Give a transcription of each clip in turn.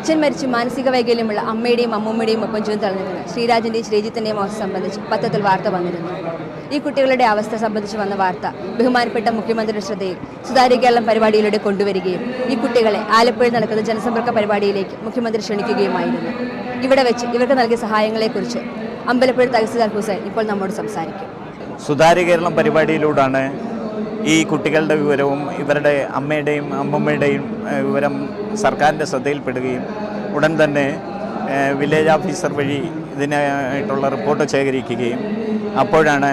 അച്ഛൻ മരിച്ച് മാനസിക വൈകല്യമുള്ള അമ്മയുടെയും അമ്മൂമ്മയുടെയും ഒപ്പം ജൂൻ തളർന്നിരുന്ന ശ്രീരാജിൻ്റെയും ശ്രീജിത്തിൻ്റെയും അവസ്ഥ സംബന്ധിച്ച് പത്രത്തിൽ വാർത്ത വന്നിരുന്നു. ഈ കുട്ടികളുടെ അവസ്ഥ സംബന്ധിച്ച് വന്ന വാർത്ത ബഹുമാനപ്പെട്ട മുഖ്യമന്ത്രിയുടെ ശ്രദ്ധയിൽ സുതാര്യ കേരളം പരിപാടിയിലൂടെ കൊണ്ടുവരികയും ഈ കുട്ടികളെ ആലപ്പുഴയിൽ നടക്കുന്ന ജനസമ്പർക്ക പരിപാടിയിലേക്ക് മുഖ്യമന്ത്രി ക്ഷണിക്കുകയുമായിരുന്നു. ഇവിടെ വെച്ച് ഇവർക്ക് നൽകിയ സഹായങ്ങളെക്കുറിച്ച് അമ്പലപ്പുഴ തഹസിൽദാർ ഹുസൈൻ ഇപ്പോൾ നമ്മോട് സംസാരിക്കും. സുതാര്യ കേരളം പരിപാടിയിലൂടെയാണ് ഈ കുട്ടികളുടെ വിവരവും ഇവരുടെ അമ്മയുടെയും അമ്മമ്മയുടെയും വിവരം സർക്കാരിൻ്റെ ശ്രദ്ധയിൽപ്പെടുകയും ഉടൻ തന്നെ വില്ലേജ് ഓഫീസർ വഴി ഇതിനായിട്ടുള്ള റിപ്പോർട്ട് ശേഖരിക്കുകയും അപ്പോഴാണ്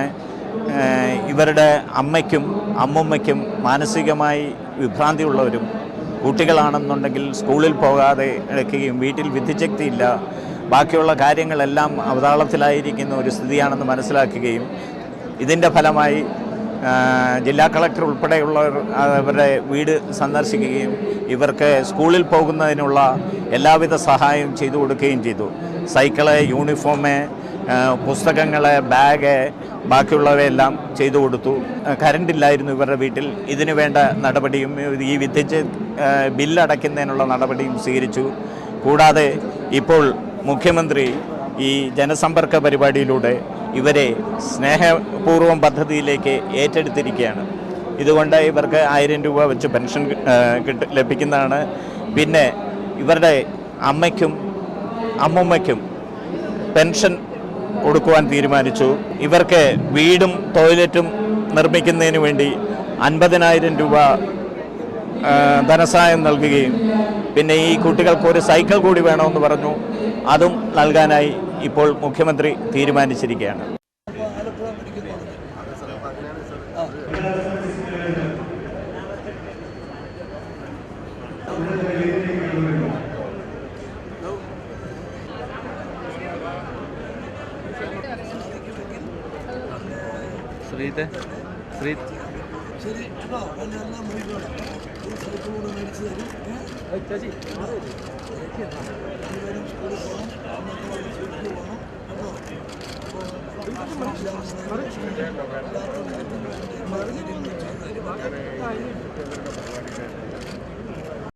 ഇവരുടെ അമ്മയ്ക്കും അമ്മൂമ്മയ്ക്കും മാനസികമായി വിഭ്രാന്തിയുള്ളവരും കുട്ടികളാണെന്നുണ്ടെങ്കിൽ സ്കൂളിൽ പോകാതെ ഇടയ്ക്കുകയും വീട്ടിൽ വിദ്യുച്ഛക്തിയില്ല, ബാക്കിയുള്ള കാര്യങ്ങളെല്ലാം അവതാളത്തിലായിരിക്കുന്ന ഒരു സ്ഥിതിയാണെന്ന് മനസ്സിലാക്കുകയും ഇതിൻ്റെ ഫലമായി ജില്ലാ കളക്ടർ ഉൾപ്പെടെയുള്ളവർ അവരുടെ വീട് സന്ദർശിക്കുകയും ഇവർക്ക് സ്കൂളിൽ പോകുന്നതിനുള്ള എല്ലാവിധ സഹായവും ചെയ്തു കൊടുക്കുകയും ചെയ്തു. സൈക്കിള്, യൂണിഫോമ്, പുസ്തകങ്ങൾ, ബാഗ്, ബാക്കിയുള്ളവയെല്ലാം ചെയ്തു കൊടുത്തു. കറണ്ടില്ലായിരുന്നു ഇവരുടെ വീട്ടിൽ. ഇതിനു വേണ്ട നടപടിയും ഈ വിദ്യുച്ച് ബില്ലടയ്ക്കുന്നതിനുള്ള നടപടിയും സ്വീകരിച്ചു. കൂടാതെ ഇപ്പോൾ മുഖ്യമന്ത്രി ഈ ജനസമ്പർക്ക പരിപാടിയിലൂടെ ഇവരെ സ്നേഹപൂർവ്വം പദ്ധതിയിലേക്ക് ഏറ്റെടുത്തിരിക്കുകയാണ്. ഇതുകൊണ്ട് ഇവർക്ക് 1000 രൂപ വെച്ച് പെൻഷൻ ലഭിക്കുന്നതാണ്. പിന്നെ ഇവരുടെ അമ്മയ്ക്കും അമ്മൂമ്മയ്ക്കും പെൻഷൻ കൊടുക്കുവാൻ തീരുമാനിച്ചു. ഇവർക്ക് വീടും ടോയ്ലറ്റും നിർമ്മിക്കുന്നതിന് വേണ്ടി 50,000 രൂപ ധനസഹായം നൽകുകയും പിന്നെ ഈ കുട്ടികൾക്ക് ഒരു സൈക്കിൾ കൂടി വേണമെന്ന് പറഞ്ഞു. അതും നൽകാനായി ഇപ്പോൾ മുഖ്യമന്ത്രി തീരുമാനിച്ചിരിക്കുകയാണ്.